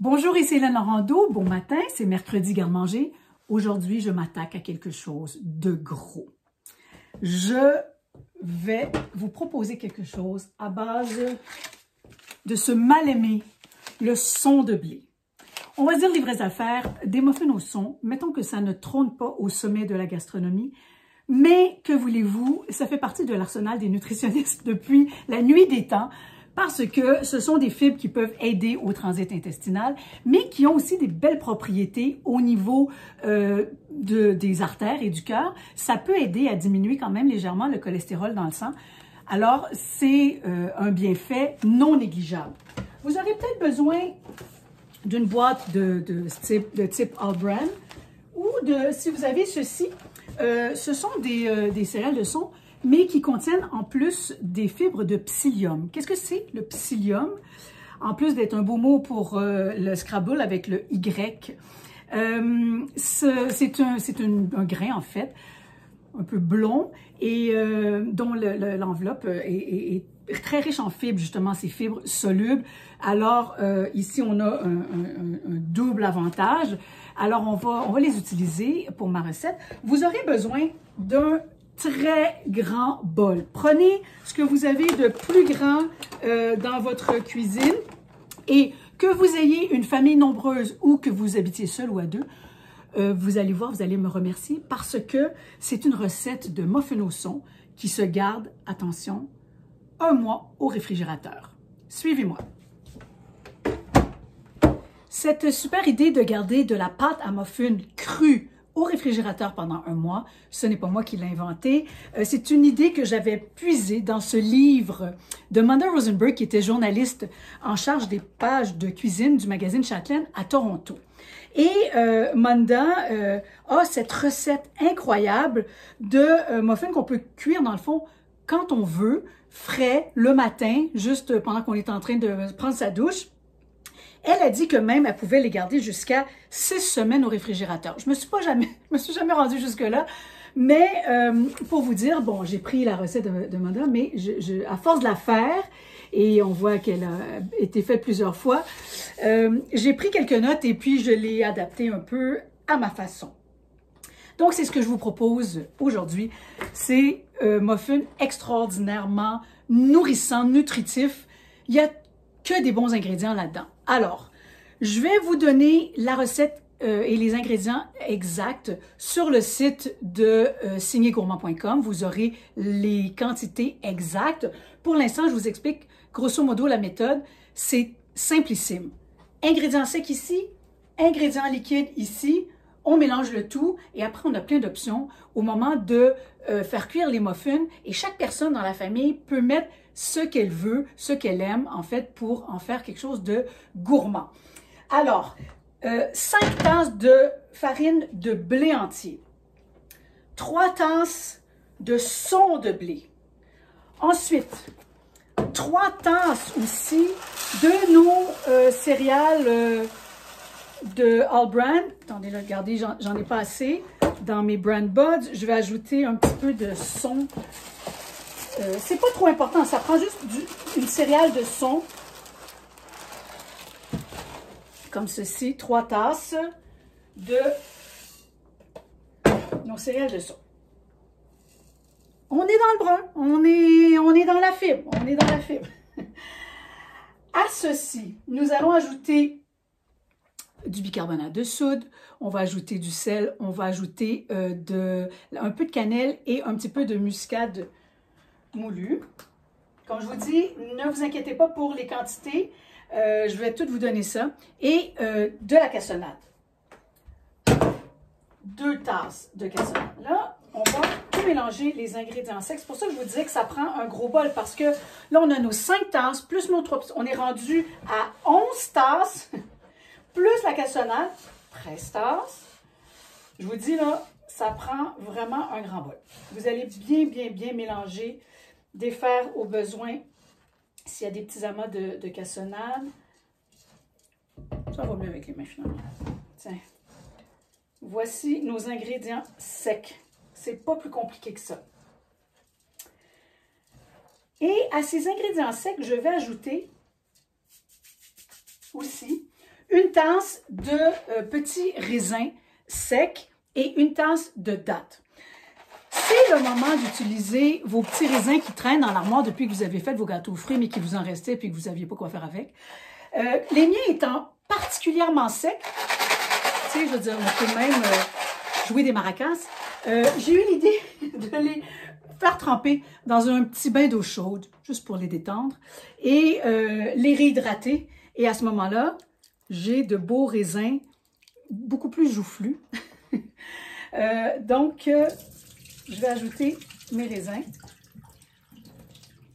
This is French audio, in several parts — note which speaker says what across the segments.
Speaker 1: Bonjour, ici Hélène Laurando. Bon matin, c'est mercredi garde-manger. Aujourd'hui, je m'attaque à quelque chose de gros. Je vais vous proposer quelque chose à base de ce mal-aimé, le son de blé. On va dire les vraies affaires, des muffins au son. Mettons que ça ne trône pas au sommet de la gastronomie. Mais que voulez-vous, ça fait partie de l'arsenal des nutritionnistes depuis la nuit des temps. Parce que ce sont des fibres qui peuvent aider au transit intestinal, mais qui ont aussi des belles propriétés au niveau des artères et du cœur. Ça peut aider à diminuer quand même légèrement le cholestérol dans le sang. Alors, c'est un bienfait non négligeable. Vous aurez peut-être besoin d'une boîte de type All Brand ou si vous avez ceci, ce sont des céréales de son, mais qui contiennent en plus des fibres de psyllium. Qu'est-ce que c'est le psyllium? En plus d'être un beau mot pour le Scrabble avec le Y, c'est un grain en fait, un peu blond et dont l'enveloppe est très riche en fibres, justement, ces fibres solubles. Alors, ici, on a un double avantage. Alors, on va les utiliser pour ma recette. Vous aurez besoin d'un très grand bol. Prenez ce que vous avez de plus grand dans votre cuisine et que vous ayez une famille nombreuse ou que vous habitiez seul ou à deux, vous allez voir, vous allez me remercier parce que c'est une recette de muffins au son qui se garde, attention, 1 mois au réfrigérateur. Suivez-moi. Cette super idée de garder de la pâte à muffins crue au réfrigérateur pendant 1 mois, ce n'est pas moi qui l'ai inventé. C'est une idée que j'avais puisée dans ce livre de Manda Rosenberg, qui était journaliste en charge des pages de cuisine du magazine Chatelaine à Toronto. Et Manda a cette recette incroyable de muffins qu'on peut cuire dans le fond quand on veut, frais, le matin, juste pendant qu'on est en train de prendre sa douche. Elle a dit que même elle pouvait les garder jusqu'à 6 semaines au réfrigérateur. Je me suis jamais rendue jusque-là, mais pour vous dire, bon, j'ai pris la recette de Manda, mais à force de la faire, et on voit qu'elle a été faite plusieurs fois, j'ai pris quelques notes et puis je l'ai adaptée un peu à ma façon. Donc, c'est ce que je vous propose aujourd'hui. C'est muffin extraordinairement nourrissant, nutritif. Il y a que des bons ingrédients là-dedans. Alors, je vais vous donner la recette et les ingrédients exacts sur le site de signégourmand.com. Vous aurez les quantités exactes. Pour l'instant, je vous explique grosso modo la méthode. C'est simplissime. Ingrédients secs ici, ingrédients liquides ici. On mélange le tout et après, on a plein d'options au moment de faire cuire les muffins. Et chaque personne dans la famille peut mettre ce qu'elle veut, ce qu'elle aime, en fait, pour en faire quelque chose de gourmand. Alors, 5 tasses de farine de blé entier, 3 tasses de son de blé. Ensuite, 3 tasses aussi de nos céréales de All Brand. Attendez, là, regardez, j'en ai pas assez. Dans mes Brand Buds, je vais ajouter un petit peu de son. C'est pas trop important, ça prend juste une céréale de son. Comme ceci, 3 tasses de nos céréales de son. On est dans le brun, on est dans la fibre, on est dans la fibre. À ceci, nous allons ajouter du bicarbonate de soude, on va ajouter du sel, on va ajouter un peu de cannelle et un petit peu de muscade moulu. Comme je vous dis, ne vous inquiétez pas pour les quantités, je vais tout vous donner ça. Et de la cassonade. 2 tasses de cassonade. Là, on va tout mélanger les ingrédients secs. C'est pour ça que je vous disais que ça prend un gros bol parce que là, on a nos 5 tasses plus nos 3, on est rendu à 11 tasses plus la cassonade, 13 tasses. Je vous dis là, ça prend vraiment un grand bol. Vous allez bien mélanger, défaire au besoin. S'il y a des petits amas de cassonade, ça va mieux avec les mains finalement. Tiens, voici nos ingrédients secs. C'est pas plus compliqué que ça. Et à ces ingrédients secs, je vais ajouter aussi une tasse de petits raisins secs et une tasse de dattes. C'est le moment d'utiliser vos petits raisins qui traînent dans l'armoire depuis que vous avez fait vos gâteaux fruits, mais qui vous en restait et que vous ne saviez pas quoi faire avec. Les miens étant particulièrement secs, tu sais, je veux dire, on peut même jouer des maracas. J'ai eu l'idée de les faire tremper dans un petit bain d'eau chaude, juste pour les détendre, et les réhydrater. Et à ce moment-là, j'ai de beaux raisins, beaucoup plus joufflus. Donc, je vais ajouter mes raisins.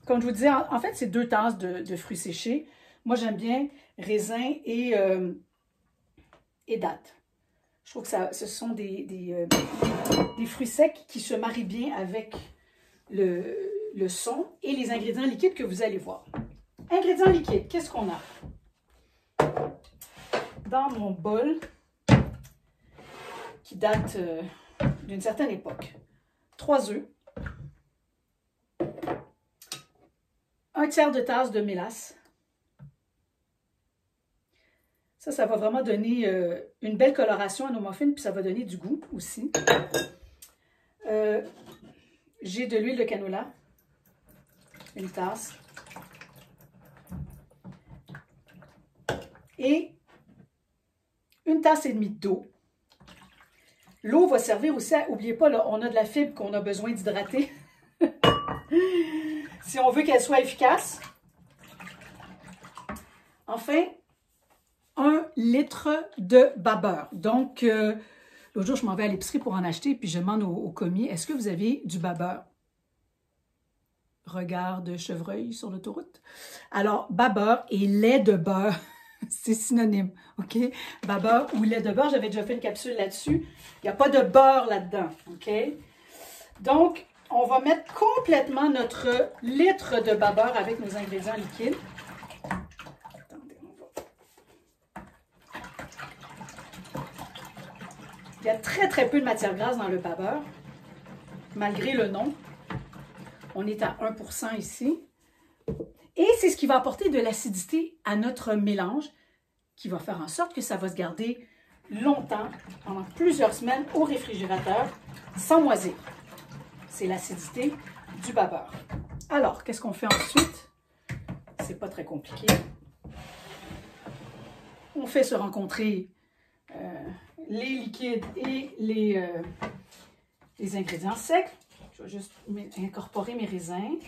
Speaker 1: Comme je vous disais, en fait, c'est 2 tasses de fruits séchés. Moi, j'aime bien raisins et dattes. Je trouve que ce sont des fruits secs qui se marient bien avec le son et les ingrédients liquides que vous allez voir. Ingrédients liquides, qu'est-ce qu'on a? Dans mon bol, qui date d'une certaine époque, 3 œufs, 1/3 de tasse de mélasse. Ça va vraiment donner une belle coloration à nos muffins, puis ça va donner du goût aussi. J'ai de l'huile de canola, une tasse. Et 1,5 tasses d'eau. L'eau va servir aussi à, n'oubliez pas, là, on a de la fibre qu'on a besoin d'hydrater. Si on veut qu'elle soit efficace. Enfin, 1 litre de babeur. Donc, l'autre jour, je m'en vais à l'épicerie pour en acheter, puis je demande au commis, est-ce que vous avez du babeur? Regard de chevreuil sur l'autoroute. Alors, babeur et lait de beurre, c'est synonyme, OK? Babeur ou lait de beurre, j'avais déjà fait une capsule là-dessus. Il n'y a pas de beurre là-dedans, OK? Donc, on va mettre complètement notre litre de babeur avec nos ingrédients liquides. Il y a très peu de matière grasse dans le babeur, malgré le nom. On est à 1% ici. Et c'est ce qui va apporter de l'acidité à notre mélange, qui va faire en sorte que ça va se garder longtemps, pendant plusieurs semaines, au réfrigérateur, sans moisir. C'est l'acidité du babeur. Alors, qu'est-ce qu'on fait ensuite? C'est pas très compliqué. On fait se rencontrer les liquides et les ingrédients secs. Je vais juste incorporer mes raisins.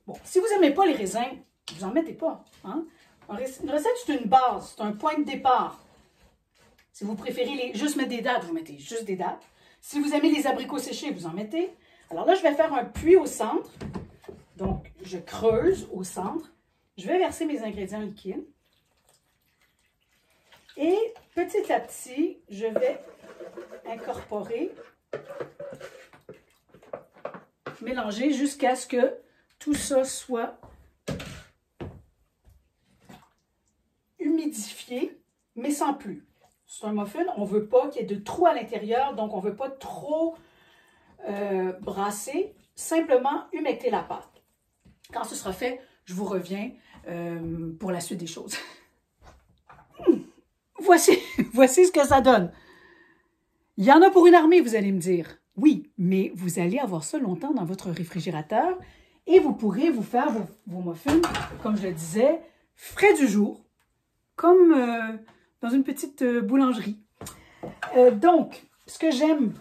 Speaker 1: Bon, si vous n'aimez pas les raisins, vous n'en mettez pas. Hein? Une recette, c'est une base, c'est un point de départ. Si vous préférez juste mettre des dattes, vous mettez juste des dattes. Si vous aimez les abricots séchés, vous en mettez. Alors là, je vais faire un puits au centre. Donc, je creuse au centre. Je vais verser mes ingrédients liquides. Et petit à petit, je vais incorporer, mélanger jusqu'à ce que tout ça soit humidifié, mais sans plus. C'est un muffin, on ne veut pas qu'il y ait de trous à l'intérieur, donc on ne veut pas trop brasser, simplement humecter la pâte. Quand ce sera fait, je vous reviens pour la suite des choses. Voici ce que ça donne. Il y en a pour une armée, vous allez me dire. Oui, mais vous allez avoir ça longtemps dans votre réfrigérateur et vous pourrez vous faire vos muffins, comme je le disais, frais du jour, comme dans une petite boulangerie. Donc, ce que j'aime,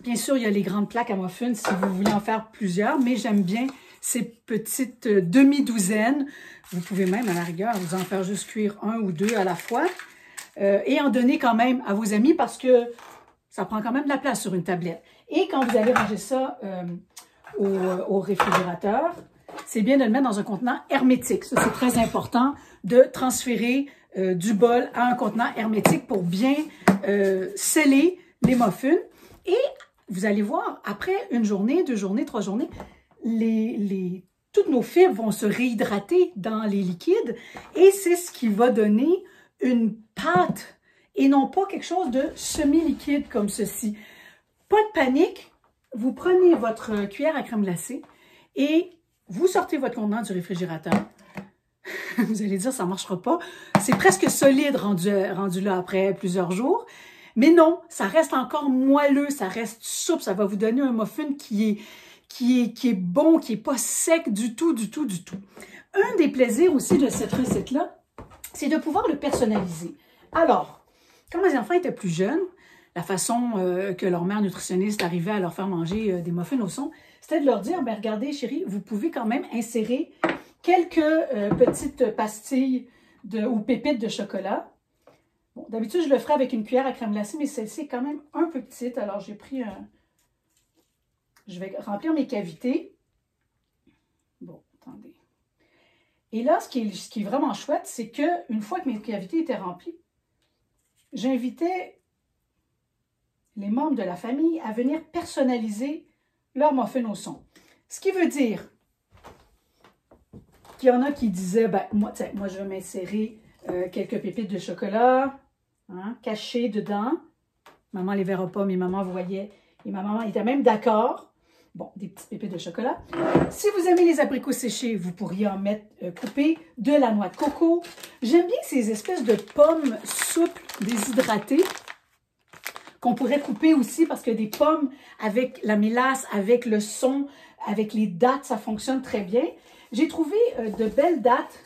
Speaker 1: bien sûr, il y a les grandes plaques à muffins si vous voulez en faire plusieurs, mais j'aime bien ces petites demi-douzaines. Vous pouvez même, à la rigueur, vous en faire juste cuire 1 ou 2 à la fois et en donner quand même à vos amis parce que ça prend quand même de la place sur une tablette. Et quand vous allez ranger ça au réfrigérateur, c'est bien de le mettre dans un contenant hermétique. Ça, c'est très important de transférer du bol à un contenant hermétique pour bien sceller les muffins. Et vous allez voir, après 1 journée, 2 journées, 3 journées, toutes nos fibres vont se réhydrater dans les liquides et c'est ce qui va donner une pâte et non pas quelque chose de semi-liquide comme ceci. Pas de panique, vous prenez votre cuillère à crème glacée et vous sortez votre contenant du réfrigérateur. Vous allez dire, ça ne marchera pas. C'est presque solide rendu là après plusieurs jours. Mais non, ça reste encore moelleux, ça reste souple. Ça va vous donner un muffin qui est bon, qui n'est pas sec du tout, du tout, du tout. Un des plaisirs aussi de cette recette-là, c'est de pouvoir le personnaliser. Alors, quand mes enfants étaient plus jeunes, la façon que leur mère nutritionniste arrivait à leur faire manger des muffins au son, c'était de leur dire, ben regardez chérie, vous pouvez quand même insérer quelques petites pastilles ou pépites de chocolat. Bon, d'habitude, je le ferai avec une cuillère à crème glacée, mais celle-ci est quand même un peu petite. Alors, j'ai pris un... Je vais remplir mes cavités. Bon, attendez. Et là, ce qui est vraiment chouette, c'est qu'une fois que mes cavités étaient remplies, j'invitais les membres de la famille à venir personnaliser leur muffin au son. Ce qui veut dire qu'il y en a qui disaient, ben, moi je vais m'insérer quelques pépites de chocolat cachées dedans. Maman ne les verra pas, mais maman voyait. Et ma maman était même d'accord. Bon, des petites pépites de chocolat. Si vous aimez les abricots séchés, vous pourriez en mettre couper de la noix de coco. J'aime bien ces espèces de pommes souples, déshydratées, qu'on pourrait couper aussi parce que des pommes avec la mélasse, avec le son, avec les dattes, ça fonctionne très bien. J'ai trouvé de belles dattes,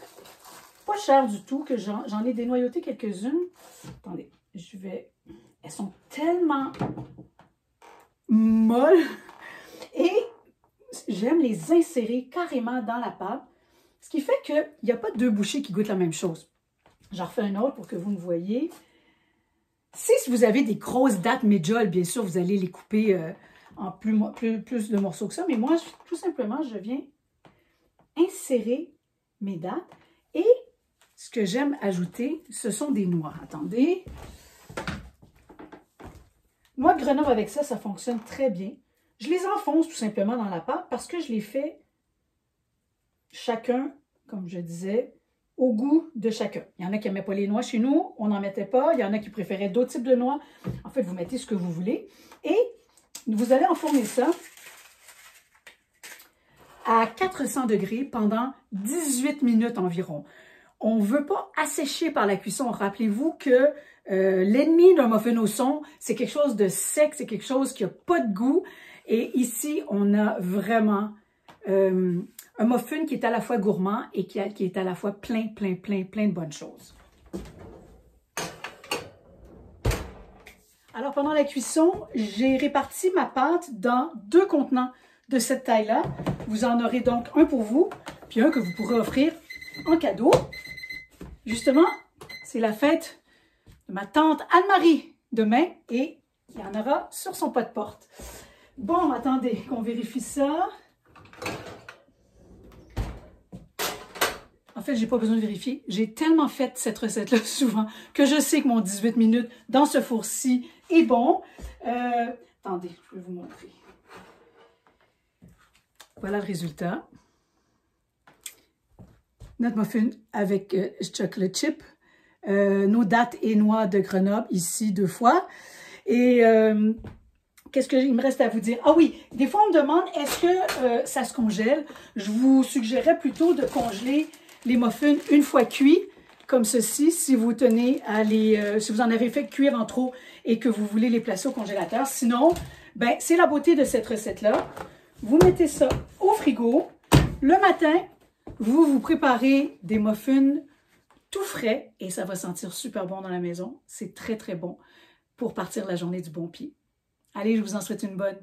Speaker 1: pas chères du tout, que j'en ai dénoyauté quelques-unes. Attendez, elles sont tellement molles. Et j'aime les insérer carrément dans la pâte, ce qui fait qu'il n'y a pas deux bouchées qui goûtent la même chose. J'en refais un autre pour que vous me voyez. Si vous avez des grosses dattes médiol, bien sûr, vous allez les couper en plus de morceaux que ça. Mais moi, tout simplement, je viens insérer mes dattes. Et ce que j'aime ajouter, ce sont des noix. Attendez. Noix de Grenoble avec ça, ça fonctionne très bien. Je les enfonce tout simplement dans la pâte parce que je les fais chacun, comme je disais, au goût de chacun. Il y en a qui n'aimaient pas les noix chez nous, on n'en mettait pas. Il y en a qui préféraient d'autres types de noix. En fait, vous mettez ce que vous voulez. Et vous allez enfourner ça à 400 degrés pendant 18 minutes environ. On ne veut pas assécher par la cuisson. Rappelez-vous que l'ennemi d'un muffin au son, c'est quelque chose de sec, c'est quelque chose qui n'a pas de goût. Et ici, on a vraiment un muffin qui est à la fois gourmand et qui est à la fois plein de bonnes choses. Alors, pendant la cuisson, j'ai réparti ma pâte dans 2 contenants de cette taille-là. Vous en aurez donc un pour vous, puis un que vous pourrez offrir en cadeau. Justement, c'est la fête de ma tante Anne-Marie demain et il y en aura sur son pas de porte. Bon, attendez qu'on vérifie ça. En fait, j'ai pas besoin de vérifier. J'ai tellement fait cette recette-là souvent que je sais que mon 18 minutes dans ce four-ci est bon. Attendez, je vais vous montrer. Voilà le résultat. Notre muffin avec chocolate chip. Nos dattes et noix de Grenoble, ici 2 fois. Et qu'est-ce qu'il me reste à vous dire? Ah oui, des fois on me demande, est-ce que ça se congèle? Je vous suggérais plutôt de congeler les muffins une fois cuits, comme ceci, si vous tenez à si vous en avez fait cuire en trop et que vous voulez les placer au congélateur. Sinon, ben, c'est la beauté de cette recette-là. Vous mettez ça au frigo. Le matin, vous préparez des muffins tout frais et ça va sentir super bon dans la maison. C'est très bon pour partir la journée du bon pied. Allez, je vous en souhaite une bonne.